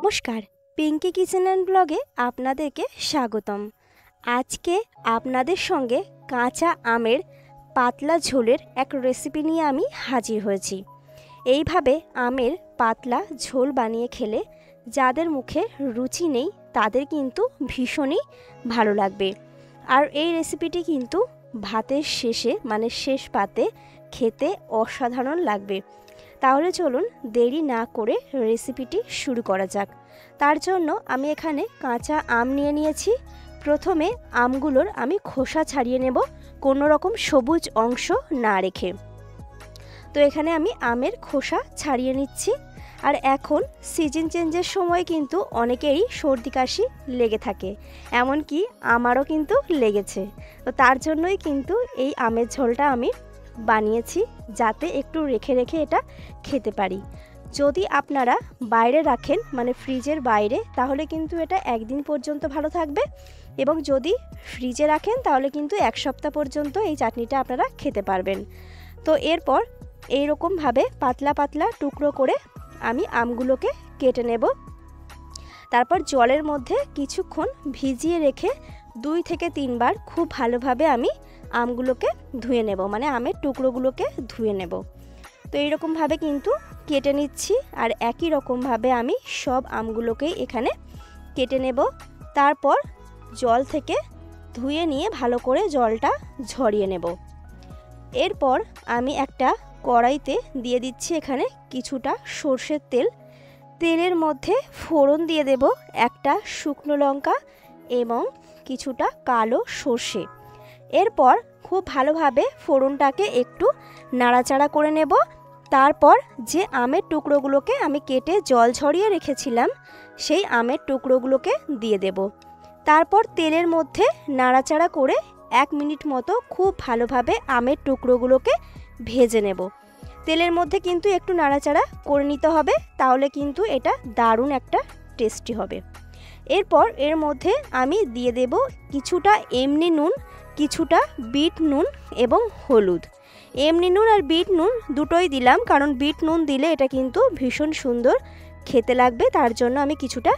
নমস্কার, Pinki kitchen and ব্লগে আপনাদেরকে স্বাগতম। আজকে আপনাদের সঙ্গে কাঁচা আমের পাতলা ঝোলের এক রেসিপি নিয়ে আমি হাজির হয়েছি। এইভাবে আমের পাতলা ঝোল বানিয়ে খেলে যাদের মুখে রুচি নেই তাদের কিন্তু ভীষণই ভালো লাগবে। আর এই রেসিপিটি কিন্তু ভাতের শেষে মানে শেষ পাতে খেতে অসাধারণ লাগবে। তাহলে চলুন দেরি না করে রেসিপিটি শুরু করা যাক। তার জন্য আমি এখানে কাঁচা আম নিয়ে নিয়েছি। প্রথমে আমগুলোর আমি খোসা ছাড়িয়ে নেব, কোনো রকম সবুজ অংশ না রেখে। তো এখানে আমি আমের খোসা ছাড়িয়ে নিচ্ছি। আর এখন সিজন চেঞ্জের সময় কিন্তু অনেকেরই সর্দি কাশি লেগে থাকে, এমনকি আমারও কিন্তু লেগেছে। তো তার জন্যই কিন্তু এই আমের ঝোলটা আমি বানিয়েছি, যাতে একটু রেখে রেখে এটা খেতে পারি। যদি আপনারা বাইরে রাখেন মানে ফ্রিজের বাইরে, তাহলে কিন্তু এটা একদিন পর্যন্ত ভালো থাকবে, এবং যদি ফ্রিজে রাখেন তাহলে কিন্তু এক সপ্তাহ পর্যন্ত এই চাটনিটা আপনারা খেতে পারবেন। তো এরপর এইরকমভাবে পাতলা পাতলা টুকরো করে আমি আমগুলোকে কেটে নেব। তারপর জলের মধ্যে কিছুক্ষণ ভিজিয়ে রেখে 2 থেকে 3 বার খুব ভালোভাবে আমি আমগুলোকে ধুয়ে নেব, মানে আমের টুকরোগুলোকে ধুয়ে নেব। তো এইরকমভাবে কিন্তু কেটে নিচ্ছি। আর একই রকমভাবে আমি সব আমগুলোকেই এখানে কেটে নেব। তারপর জল থেকে ধুয়ে নিয়ে ভালো করে জলটা ঝরিয়ে নেব। এরপর আমি একটা কড়াইতে দিয়ে দিচ্ছি এখানে কিছুটা সর্ষের তেল। তেলের মধ্যে ফোড়ন দিয়ে দেব একটা শুকনো লঙ্কা এবং কিছুটা কালো সর্ষে। এরপর খুব ভালোভাবে ফোড়নটাকে একটু নাড়াচাড়া করে নেব। তারপর যে আমের টুকরোগুলোকে আমি কেটে জল ঝরিয়ে রেখেছিলাম সেই আমের টুকরোগুলোকে দিয়ে দেব। তারপর তেলের মধ্যে নাড়াচাড়া করে 1 মিনিট মতো খুব ভালোভাবে আমের টুকরোগুলোকে ভেজে নেব। তেলের মধ্যে কিন্তু একটু নাড়াচাড়া করে নিতে হবে, তাহলে কিন্তু এটা দারুণ একটা টেস্টি হবে। এরপর এর মধ্যে আমি দিয়ে দেব কিছুটা এমনি নুন, কিছুটা বিট নুন এবং হলুদ। এমনি নুন আর বিট নুন দুটোই দিলাম, কারণ বিট নুন দিলে এটা কিন্তু ভীষণ সুন্দর খেতে লাগবে, তার জন্য আমি কিছুটা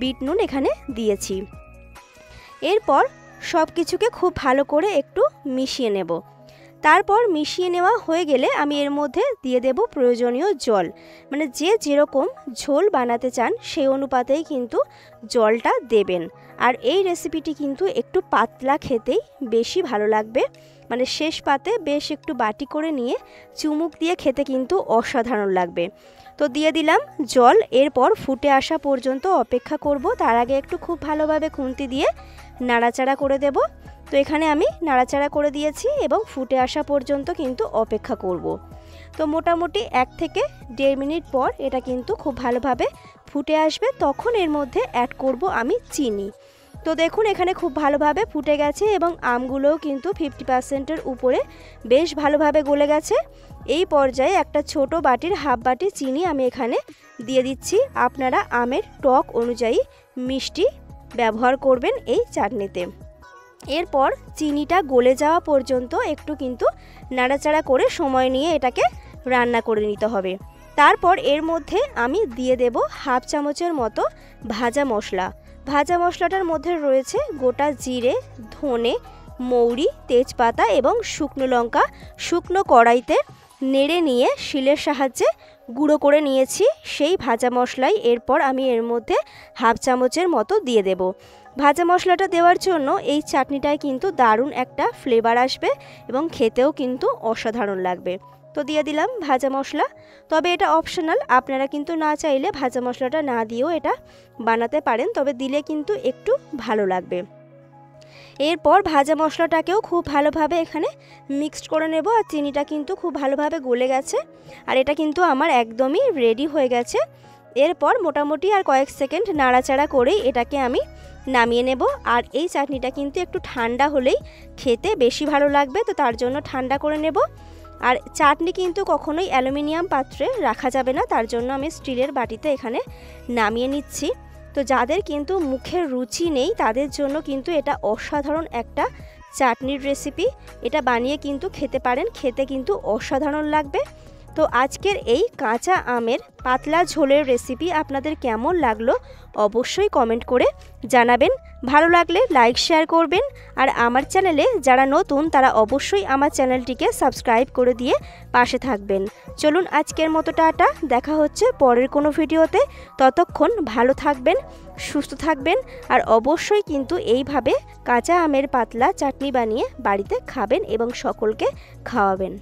বিট নুন এখানে দিয়েছি। এরপর সব কিছুকে খুব ভালো করে একটু মিশিয়ে নেব। তারপর মিশিয়ে নেওয়া হয়ে গেলে আমি এর মধ্যে দিয়ে দেব প্রয়োজনীয় জল, মানে যে যেরকম ঝোল বানাতে চান সেই অনুপাতেই কিন্তু জলটা দেবেন। আর এই রেসিপিটি কিন্তু একটু পাতলা খেতেই বেশি ভালো লাগবে, মানে শেষ পাতে বেশ একটু বাটি করে নিয়ে চুমুক দিয়ে খেতে কিন্তু অসাধারণ লাগবে। তো দিয়ে দিলাম জল। এরপর ফুটে আসা পর্যন্ত অপেক্ষা করব। তার আগে একটু খুব ভালোভাবে খুন্তি দিয়ে নাড়াচাড়া করে দেব। তো এখানে আমি নাড়াচাড়া করে দিয়েছি এবং ফুটে আসা পর্যন্ত কিন্তু অপেক্ষা করব। তো মোটামুটি 1 থেকে 1.5 মিনিট পর এটা কিন্তু খুব ভালোভাবে ফুটে আসবে, তখন এর মধ্যে অ্যাড করব আমি চিনি। তো দেখুন এখানে খুব ভালোভাবে ফুটে গেছে এবং আমগুলোও কিন্তু 50%-এর উপরে বেশ ভালোভাবে গলে গেছে। এই পর্যায়ে একটা ছোট বাটির হাফ বাটি চিনি আমি এখানে দিয়ে দিচ্ছি। আপনারা আমের টক অনুযায়ী মিষ্টি ব্যবহার করবেন এই চাটনিতে। এরপর চিনিটা গলে যাওয়া পর্যন্ত একটু কিন্তু নাড়াচাড়া করে সময় নিয়ে এটাকে রান্না করে নিতে হবে। তারপর এর মধ্যে আমি দিয়ে দেব হাফ চামচের মতো ভাজা মশলা। ভাজা মশলাটার মধ্যে রয়েছে গোটা জিরে, ধনে, মৌরি, তেজপাতা এবং শুকনো লঙ্কা। শুকনো কড়াইতে নেড়ে নিয়ে শিলের সাহায্যে গুঁড়ো করে নিয়েছি সেই ভাজা মশলাই এরপর আমি এর মধ্যে হাফ চামচের মতো দিয়ে দেব। ভাজা মশলাটা দেওয়ার জন্য এই চাটনিটায় কিন্তু দারুণ একটা ফ্লেভার আসবে এবং খেতেও কিন্তু অসাধারণ লাগবে। তো দিয়ে দিলাম ভাজা মশলা। তবে এটা অপশনাল, আপনারা কিন্তু না চাইলে ভাজা মশলাটা না দিয়েও এটা বানাতে পারেন, তবে দিলে কিন্তু একটু ভালো লাগবে। এরপর ভাজা মশলাটাকেও খুব ভালোভাবে এখানে মিক্সড করে নেব। আর চিনিটা কিন্তু খুব ভালোভাবে গলে গেছে আর এটা কিন্তু আমার একদমই রেডি হয়ে গেছে। এরপর মোটামুটি আর কয়েক সেকেন্ড নাড়াচাড়া করেই এটাকে আমি নামিয়ে নেব। আর এই চাটনিটা কিন্তু একটু ঠান্ডা হলেই খেতে বেশি ভালো লাগবে, তো তার জন্য ঠান্ডা করে নেব। আর চাটনি কিন্তু কখনোই অ্যালুমিনিয়াম পাত্রে রাখা যাবে না, তার জন্য আমি স্টিলের বাটিতে এখানে নামিয়ে নিচ্ছি। তো যাদের কিন্তু মুখের রুচি নেই তাদের জন্য কিন্তু এটা অসাধারণ একটা চাটনির রেসিপি। এটা বানিয়ে কিন্তু খেতে পারেন, খেতে কিন্তু অসাধারণ লাগবে। তো আজকের এই কাঁচা আমের পাতলা ঝোলের রেসিপি আপনাদের কেমন লাগলো অবশ্যই কমেন্ট করে জানাবেন। ভালো লাগলে লাইক শেয়ার করবেন। আর আমার চ্যানেলে যারা নতুন তারা অবশ্যই আমার চ্যানেলটিকে সাবস্ক্রাইব করে দিয়ে পাশে থাকবেন। চলুন আজকের মতো টাটা, দেখা হচ্ছে পরের কোনো ভিডিওতে। ততক্ষণ ভালো থাকবেন, সুস্থ থাকবেন আর অবশ্যই কিন্তু এইভাবে কাঁচা আমের পাতলা চাটনি বানিয়ে বাড়িতে খাবেন এবং সকলকে খাওয়াবেন।